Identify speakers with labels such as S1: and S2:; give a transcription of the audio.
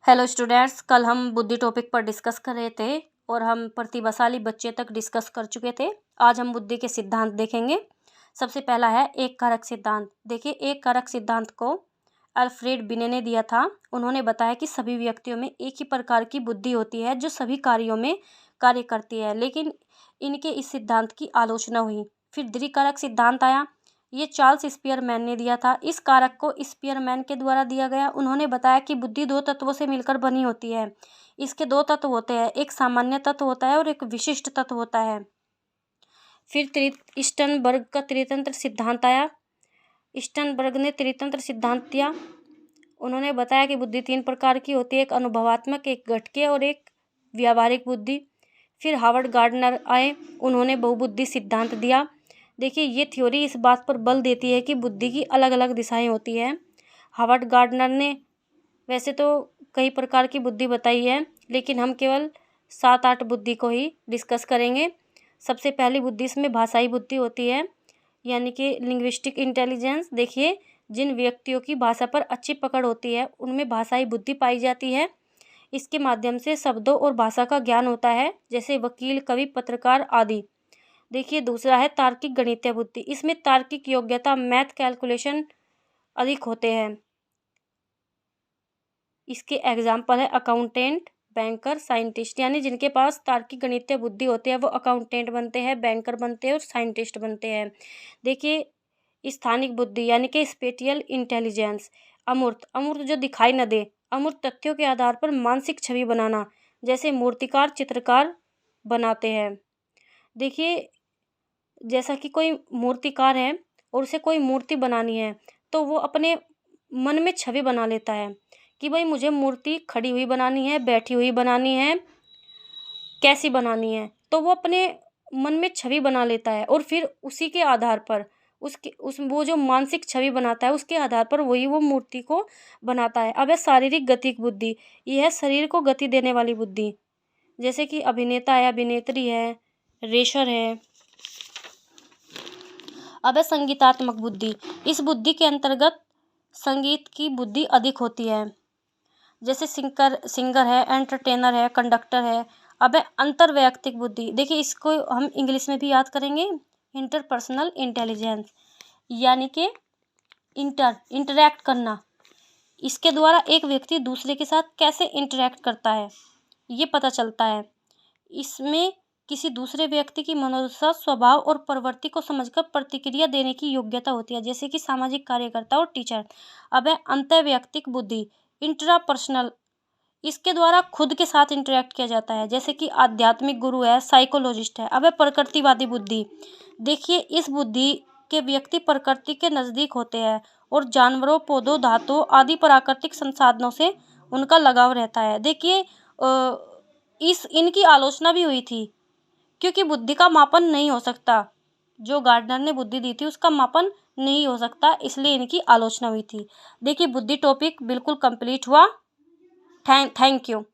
S1: Hello students, कल हम बुद्धि टॉपिक पर डिस्कस कर रहे थे और हम प्रतिभाशाली बच्चे तक डिस्कस कर चुके थे। आज हम बुद्धि के सिद्धांत देखेंगे। सबसे पहला है एक कारक सिद्धांत। देखिए, एक कारक सिद्धांत को अल्फ्रेड बिने ने दिया था। उन्होंने बताया कि सभी व्यक्तियों में एक ही प्रकार की बुद्धि होती है जो सभी कार्यों में कार्य करती है, लेकिन इनके इस सिद्धांत की आलोचना हुई। फिर द्विकारक सिद्धांत आया। ये चार्ल्स स्पियरमैन ने दिया था। इस कारक को स्पियरमैन के द्वारा दिया गया। उन्होंने बताया कि बुद्धि दो तत्वों से मिलकर बनी होती है। इसके दो तत्व होते हैं, एक सामान्य तत्व होता है और एक विशिष्ट तत्व होता है। फिर स्टर्नबर्ग का त्रितंत्र सिद्धांत आया। स्टर्नबर्ग ने त्रितंत्र सिद्धांत दिया। उन्होंने बताया कि बुद्धि तीन प्रकार की होती है, एक अनुभवात्मक, एक गठकीय और एक व्यावहारिक बुद्धि। फिर हार्वर्ड गार्डनर आए। उन्होंने बहुबुद्धि सिद्धांत दिया। देखिए, ये थ्योरी इस बात पर बल देती है कि बुद्धि की अलग अलग दिशाएं होती हैं। हार्वर्ड गार्डनर ने वैसे तो कई प्रकार की बुद्धि बताई है, लेकिन हम केवल 7-8 बुद्धि को ही डिस्कस करेंगे। सबसे पहली बुद्धि इसमें भाषाई बुद्धि होती है, यानी कि लिंग्विस्टिक इंटेलिजेंस। देखिए, जिन व्यक्तियों की भाषा पर अच्छी पकड़ होती है उनमें भाषाई बुद्धि पाई जाती है। इसके माध्यम से शब्दों और भाषा का ज्ञान होता है, जैसे वकील, कवि, पत्रकार आदि। देखिए, दूसरा है तार्किक गणितीय बुद्धि। इसमें तार्किक योग्यता, मैथ, कैलकुलेशन अधिक होते हैं। इसके एग्जाम्पल है अकाउंटेंट, बैंकर, साइंटिस्ट। यानी जिनके पास तार्किक गणितीय बुद्धि होती है वो अकाउंटेंट बनते हैं, बैंकर बनते हैं और साइंटिस्ट बनते हैं। देखिए, स्थानिक बुद्धि यानी कि स्पेटियल इंटेलिजेंस। अमूर्त जो दिखाई न दे, अमूर्त तथ्यों के आधार पर मानसिक छवि बनाना, जैसे मूर्तिकार, चित्रकार बनाते हैं। देखिए, जैसा कि कोई मूर्तिकार है और उसे कोई मूर्ति बनानी है, तो वो अपने मन में छवि बना लेता है कि भाई मुझे मूर्ति खड़ी हुई बनानी है, बैठी हुई बनानी है, कैसी बनानी है। तो वो अपने मन में छवि बना लेता है और फिर उसी के आधार पर वो जो मानसिक छवि बनाता है उसके आधार पर वही वो मूर्ति को बनाता है। अब है शारीरिक गतिक बुद्धि। यह है शरीर को गति देने वाली बुद्धि, जैसे कि अभिनेता है, अभिनेत्री है, रेसर है। अब है संगीतात्मक बुद्धि। इस बुद्धि के अंतर्गत संगीत की बुद्धि अधिक होती है, जैसे सिंगर है, एंटरटेनर है, कंडक्टर है। अब है अंतर्वैयक्तिक बुद्धि। देखिए, इसको हम इंग्लिश में भी याद करेंगे, इंटरपर्सनल इंटेलिजेंस, यानी कि इंटरैक्ट करना। इसके द्वारा एक व्यक्ति दूसरे के साथ कैसे इंटरैक्ट करता है ये पता चलता है। इसमें किसी दूसरे व्यक्ति की मनोदशा, स्वभाव और प्रवृत्ति को समझकर प्रतिक्रिया देने की योग्यता होती है, जैसे कि सामाजिक कार्यकर्ता और टीचर। अब है अंतर्वैयक्तिक बुद्धि, इंट्रापर्सनल। इसके द्वारा खुद के साथ इंटरेक्ट किया जाता है, जैसे कि आध्यात्मिक गुरु है, साइकोलॉजिस्ट है। अब है प्रकृतिवादी बुद्धि। देखिए, इस बुद्धि के व्यक्ति प्रकृति के नज़दीक होते हैं और जानवरों, पौधों, धातुओं आदि प्राकृतिक संसाधनों से उनका लगाव रहता है। देखिए, इनकी आलोचना भी हुई थी, क्योंकि बुद्धि का मापन नहीं हो सकता। जो गार्डनर ने बुद्धि दी थी उसका मापन नहीं हो सकता, इसलिए इनकी आलोचना हुई थी। देखिए, बुद्धि टॉपिक बिल्कुल कंप्लीट हुआ। Thank you.